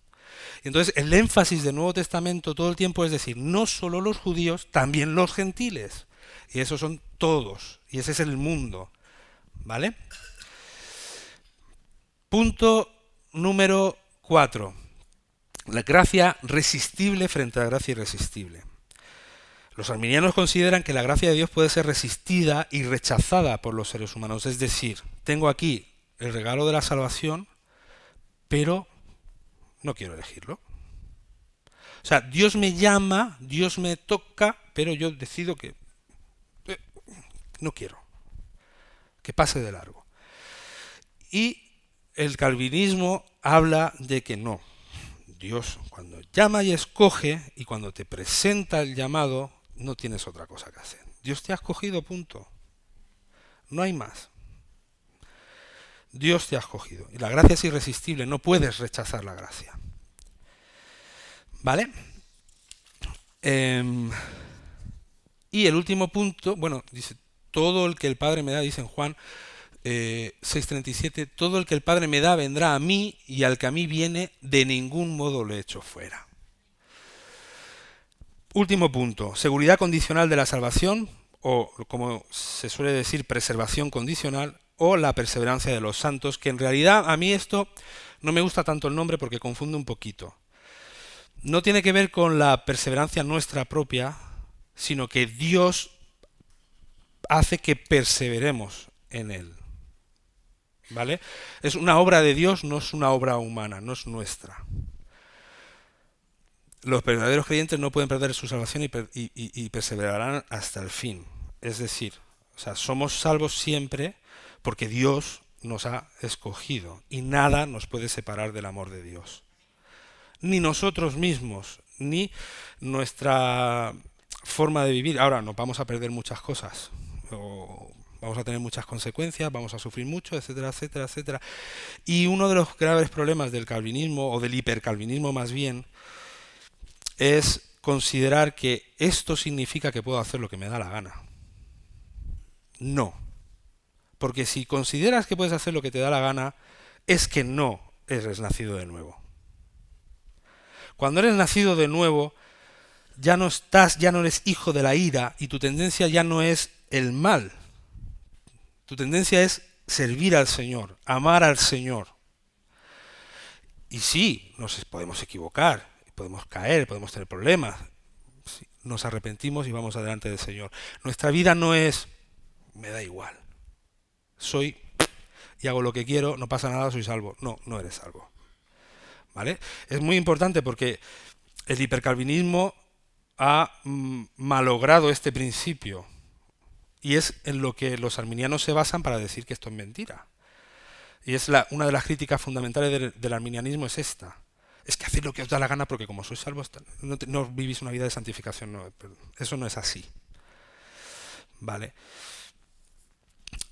Y entonces el énfasis del Nuevo Testamento todo el tiempo es decir, no solo los judíos, también los gentiles. Y esos son todos, y ese es el mundo. ¿Vale? Punto número 4. La gracia resistible frente a la gracia irresistible. Los arminianos consideran que la gracia de Dios puede ser resistida y rechazada por los seres humanos. Es decir, tengo aquí el regalo de la salvación, pero no quiero elegirlo. O sea, Dios me llama, Dios me toca, pero yo decido que no quiero, que pase de largo. Y el calvinismo habla de que no. Dios cuando llama y escoge y cuando te presenta el llamado, no tienes otra cosa que hacer. Dios te ha escogido, punto. No hay más. Dios te ha escogido. Y la gracia es irresistible, no puedes rechazar la gracia. ¿Vale? Y el último punto, bueno, dice, todo el que el Padre me da, dice en Juan 6:37, todo el que el Padre me da vendrá a mí y al que a mí viene de ningún modo le echo fuera. Último punto, seguridad condicional de la salvación, o como se suele decir, preservación condicional, o la perseverancia de los santos, que en realidad a mí esto no me gusta tanto el nombre porque confunde un poquito. No tiene que ver con la perseverancia nuestra propia, sino que Dios hace que perseveremos en Él. ¿Vale? Es una obra de Dios, no es una obra humana, no es nuestra. Los verdaderos creyentes no pueden perder su salvación y perseverarán hasta el fin. Es decir, o sea, somos salvos siempre porque Dios nos ha escogido y nada nos puede separar del amor de Dios. Ni nosotros mismos, ni nuestra forma de vivir. Ahora, nos vamos a perder muchas cosas, o vamos a tener muchas consecuencias, vamos a sufrir mucho, etcétera, etcétera, etcétera. Y uno de los graves problemas del calvinismo, o del hipercalvinismo más bien, es considerar que esto significa que puedo hacer lo que me da la gana. No. Porque si consideras que puedes hacer lo que te da la gana, es que no eres nacido de nuevo. Cuando eres nacido de nuevo, ya no eres hijo de la ira y tu tendencia ya no es el mal. Tu tendencia es servir al Señor, amar al Señor. Y sí, nos podemos equivocar, podemos caer, podemos tener problemas. Nos arrepentimos y vamos adelante del Señor. Nuestra vida no es, me da igual. Soy y hago lo que quiero, no pasa nada, soy salvo. No, no eres salvo. ¿Vale? Es muy importante porque el hipercalvinismo ha malogrado este principio y es en lo que los arminianos se basan para decir que esto es mentira. Y es una de las críticas fundamentales del arminianismo es esta. Es que hacéis lo que os da la gana porque como sois salvos no vivís una vida de santificación. No, eso no es así. ¿Vale?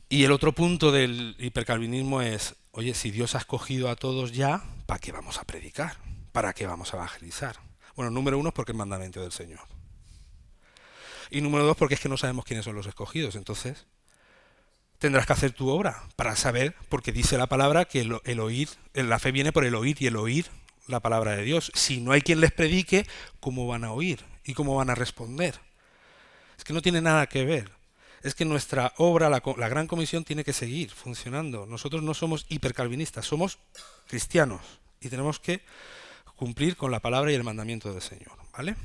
Y el otro punto del hipercalvinismo es, oye, si Dios ha escogido a todos ya, ¿para qué vamos a predicar? ¿Para qué vamos a evangelizar? Bueno, número uno es porque es mandamiento del Señor. Y número dos porque es que no sabemos quiénes son los escogidos. Entonces, tendrás que hacer tu obra para saber, porque dice la palabra que el oír, la fe viene por el oír y el oír la palabra de Dios. Si no hay quien les predique, ¿cómo van a oír? ¿Y cómo van a responder? Es que no tiene nada que ver. Es que nuestra obra, la Gran Comisión, tiene que seguir funcionando. Nosotros no somos hipercalvinistas, somos cristianos y tenemos que cumplir con la palabra y el mandamiento del Señor, ¿vale?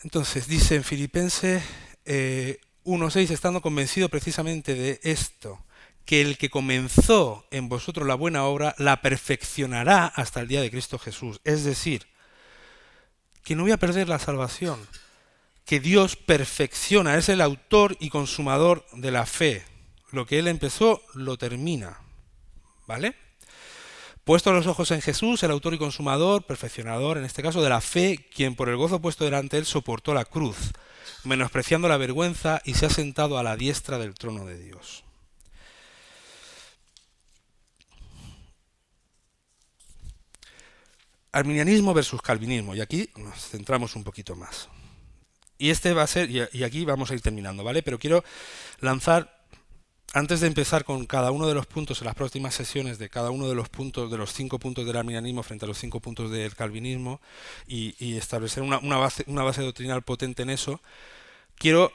Entonces dice en Filipenses 1:6, estando convencido precisamente de esto, que el que comenzó en vosotros la buena obra la perfeccionará hasta el día de Cristo Jesús. Es decir, que no voy a perder la salvación, que Dios perfecciona, es el autor y consumador de la fe. Lo que Él empezó, lo termina. ¿Vale? Puesto los ojos en Jesús, el autor y consumador, perfeccionador, en este caso, de la fe, quien por el gozo puesto delante de Él soportó la cruz, menospreciando la vergüenza, y se ha sentado a la diestra del trono de Dios. Arminianismo versus calvinismo, y aquí nos centramos un poquito más. Y este va a ser, y aquí vamos a ir terminando, ¿vale? Pero quiero lanzar, antes de empezar con cada uno de los puntos en las próximas sesiones de cada uno de los puntos, de los 5 puntos del arminianismo frente a los 5 puntos del calvinismo, y establecer una base doctrinal potente en eso, quiero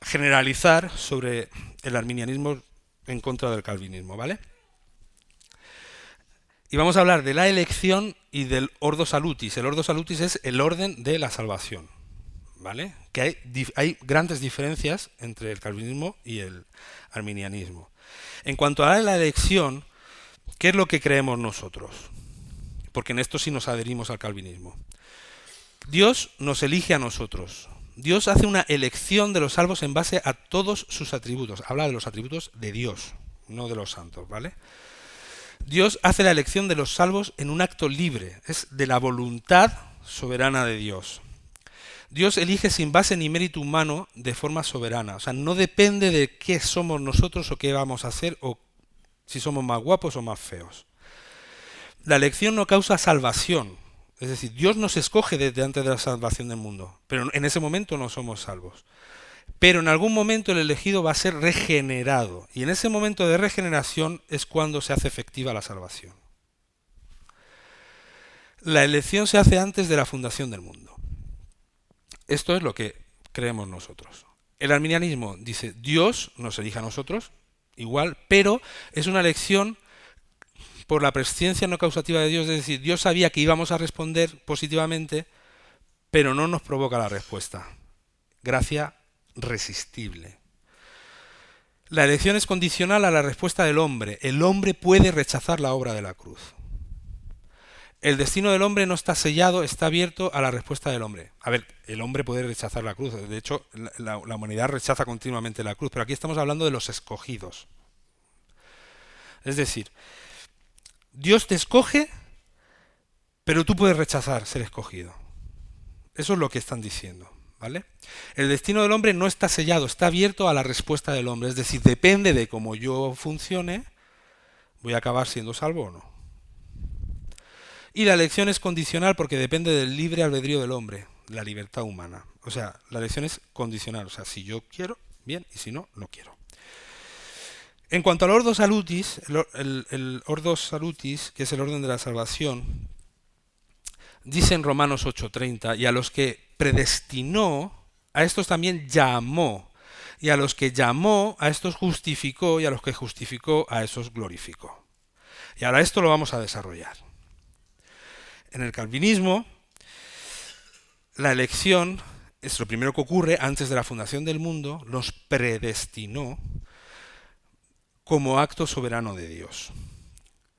generalizar sobre el arminianismo en contra del calvinismo, ¿vale? Y vamos a hablar de la elección y del ordo salutis. El ordo salutis es el orden de la salvación, ¿vale? Que hay grandes diferencias entre el calvinismo y el arminianismo. En cuanto a la elección, ¿qué es lo que creemos nosotros? Porque en esto sí nos adherimos al calvinismo. Dios nos elige a nosotros. Dios hace una elección de los salvos en base a todos sus atributos. Habla de los atributos de Dios, no de los santos, ¿vale? Dios hace la elección de los salvos en un acto libre, es de la voluntad soberana de Dios. Dios elige sin base ni mérito humano de forma soberana, o sea, no depende de qué somos nosotros o qué vamos a hacer o si somos más guapos o más feos. La elección no causa salvación, es decir, Dios nos escoge desde antes de la salvación del mundo, pero en ese momento no somos salvos. Pero en algún momento el elegido va a ser regenerado, y en ese momento de regeneración es cuando se hace efectiva la salvación. La elección se hace antes de la fundación del mundo. Esto es lo que creemos nosotros. El arminianismo dice, Dios nos elige a nosotros, igual, pero es una elección por la presciencia no causativa de Dios, es decir, Dios sabía que íbamos a responder positivamente, pero no nos provoca la respuesta. Gracia resistible. La elección es condicional a la respuesta del hombre. El hombre puede rechazar la obra de la cruz. El destino del hombre no está sellado, está abierto a la respuesta del hombre. A ver, el hombre puede rechazar la cruz. De hecho, la humanidad rechaza continuamente la cruz, pero aquí estamos hablando de los escogidos. Es decir, Dios te escoge, pero tú puedes rechazar ser escogido. Eso es lo que están diciendo, ¿vale? El destino del hombre no está sellado, está abierto a la respuesta del hombre. Es decir, depende de cómo yo funcione, voy a acabar siendo salvo o no. Y la elección es condicional porque depende del libre albedrío del hombre, la libertad humana. O sea, la elección es condicional. O sea, si yo quiero, bien, y si no, no quiero. En cuanto al ordo salutis, el ordo salutis, que es el orden de la salvación, dice en Romanos 8:30, y a los que predestinó, a estos también llamó, y a los que llamó, a estos justificó, y a los que justificó, a esos glorificó. Y ahora esto lo vamos a desarrollar. En el calvinismo, la elección es lo primero que ocurre antes de la fundación del mundo, los predestinó como acto soberano de Dios.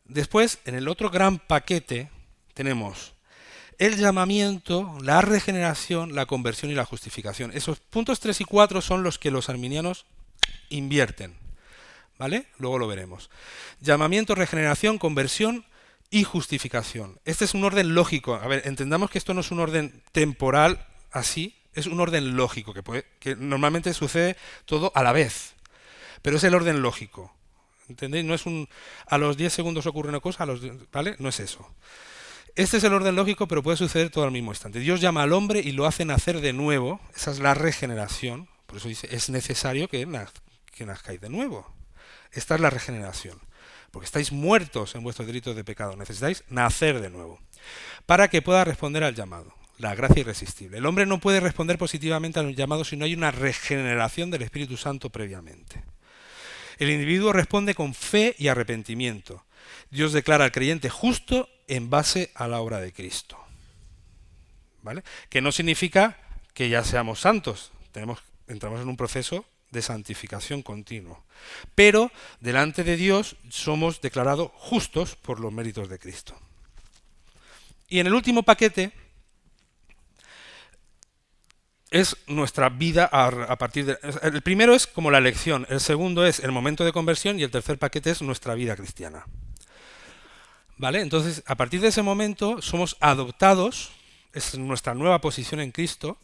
Después, en el otro gran paquete, tenemos el llamamiento, la regeneración, la conversión y la justificación. Esos puntos 3 y 4 son los que los arminianos invierten, ¿vale? Luego lo veremos. Llamamiento, regeneración, conversión y justificación. Este es un orden lógico. A ver, entendamos que esto no es un orden temporal así, es un orden lógico, que normalmente sucede todo a la vez. Pero es el orden lógico. ¿Entendéis? No es a los 10 segundos ocurre una cosa, ¿vale? No es eso. Este es el orden lógico, pero puede suceder todo al mismo instante. Dios llama al hombre y lo hace nacer de nuevo. Esa es la regeneración. Por eso dice, es necesario que nazcáis de nuevo. Esta es la regeneración. Porque estáis muertos en vuestros delitos de pecado. Necesitáis nacer de nuevo. Para que pueda responder al llamado. La gracia irresistible. El hombre no puede responder positivamente al llamado si no hay una regeneración del Espíritu Santo previamente. El individuo responde con fe y arrepentimiento. Dios declara al creyente justo en base a la obra de Cristo. ¿Vale? Que no significa que ya seamos santos. Entramos en un proceso de santificación continuo. Pero delante de Dios somos declarados justos por los méritos de Cristo. Y en el último paquete es nuestra vida a partir de... El primero es como la elección, el segundo es el momento de conversión y el tercer paquete es nuestra vida cristiana. ¿Vale? Entonces, a partir de ese momento somos adoptados, es nuestra nueva posición en Cristo,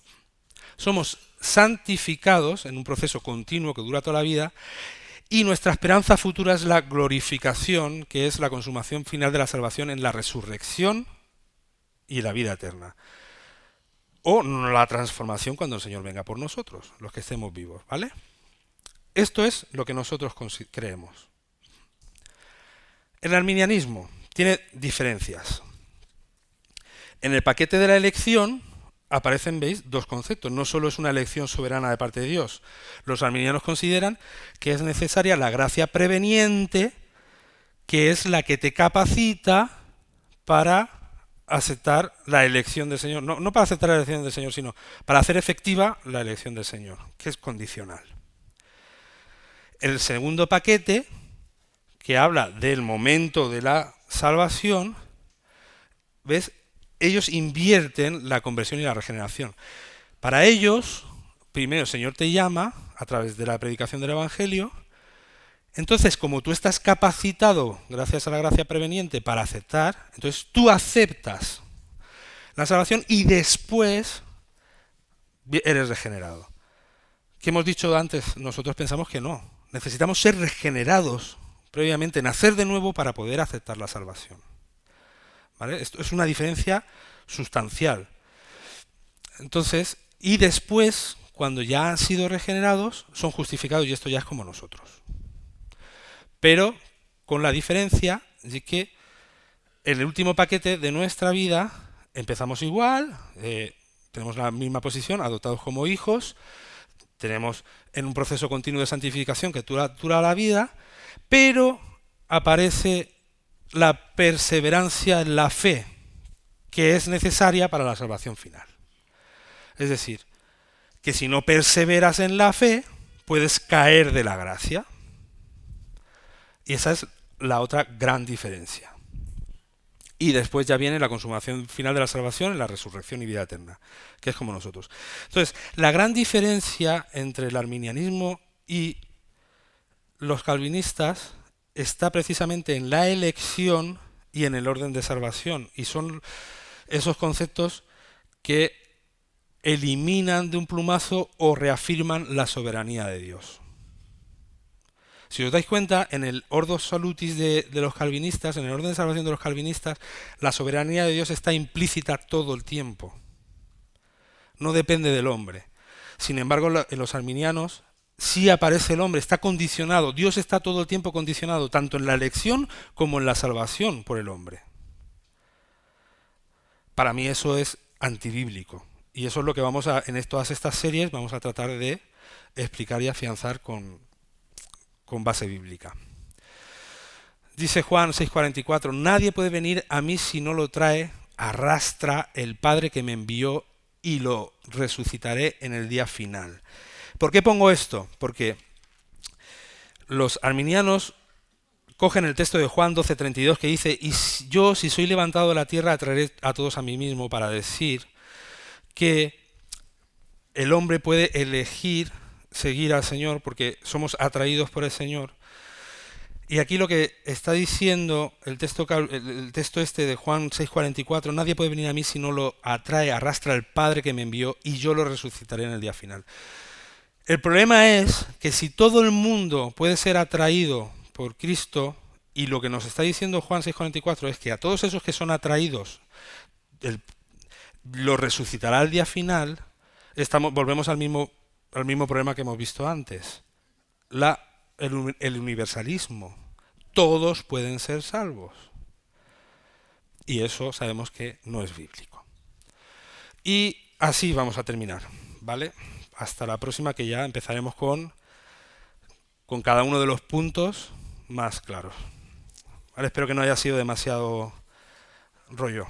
somos santificados en un proceso continuo que dura toda la vida y nuestra esperanza futura es la glorificación, que es la consumación final de la salvación en la resurrección y la vida eterna. O la transformación cuando el Señor venga por nosotros, los que estemos vivos, ¿vale? Esto es lo que nosotros creemos. El arminianismo tiene diferencias. En el paquete de la elección aparecen, veis, dos conceptos. No solo es una elección soberana de parte de Dios. Los arminianos consideran que es necesaria la gracia preveniente, que es la que te capacita para aceptar la elección del Señor. No para aceptar la elección del Señor, sino para hacer efectiva la elección del Señor, que es condicional. El segundo paquete, que habla del momento de la salvación, ¿ves? Ellos invierten la conversión y la regeneración. Para ellos, primero el Señor te llama a través de la predicación del Evangelio. Entonces, como tú estás capacitado, gracias a la gracia preveniente, para aceptar, entonces tú aceptas la salvación y después eres regenerado. ¿Qué hemos dicho antes? Nosotros pensamos que no. Necesitamos ser regenerados previamente, nacer de nuevo para poder aceptar la salvación. ¿Vale? Esto es una diferencia sustancial. Entonces, y después, cuando ya han sido regenerados, son justificados y esto ya es como nosotros. Pero con la diferencia de que en el último paquete de nuestra vida empezamos igual, tenemos la misma posición, adoptados como hijos, tenemos en un proceso continuo de santificación que dura la vida, pero aparece la perseverancia en la fe, que es necesaria para la salvación final. Es decir, que si no perseveras en la fe, puedes caer de la gracia. Y esa es la otra gran diferencia. Y después ya viene la consumación final de la salvación, la resurrección y vida eterna, que es como nosotros. Entonces, la gran diferencia entre el arminianismo y los calvinistas está precisamente en la elección y en el orden de salvación. Y son esos conceptos que eliminan de un plumazo o reafirman la soberanía de Dios. Si os dais cuenta, en el Ordo Salutis de los calvinistas, en el orden de salvación de los calvinistas, la soberanía de Dios está implícita todo el tiempo. No depende del hombre. Sin embargo, en los arminianos sí aparece el hombre, está condicionado. Dios está todo el tiempo condicionado, tanto en la elección como en la salvación por el hombre. Para mí eso es antibíblico. Y eso es lo que en todas estas series vamos a tratar de explicar y afianzar con base bíblica. Dice Juan 6:44, nadie puede venir a mí si no lo trae, arrastra el Padre que me envió y lo resucitaré en el día final. ¿Por qué pongo esto? Porque los arminianos cogen el texto de Juan 12:32 que dice, y yo si soy levantado de la tierra atraeré a todos a mí mismo, para decir que el hombre puede elegir seguir al Señor porque somos atraídos por el Señor. Y aquí lo que está diciendo el texto este de Juan 6:44, nadie puede venir a mí si no lo atrae, arrastra el Padre que me envió y yo lo resucitaré en el día final. El problema es que si todo el mundo puede ser atraído por Cristo, y lo que nos está diciendo Juan 6:44 es que a todos esos que son atraídos lo resucitará al día final, volvemos al mismo problema que hemos visto antes. El universalismo. Todos pueden ser salvos. Y eso sabemos que no es bíblico. Y así vamos a terminar, ¿vale? Hasta la próxima, que ya empezaremos con cada uno de los puntos más claros. ¿Vale? Espero que no haya sido demasiado rollo.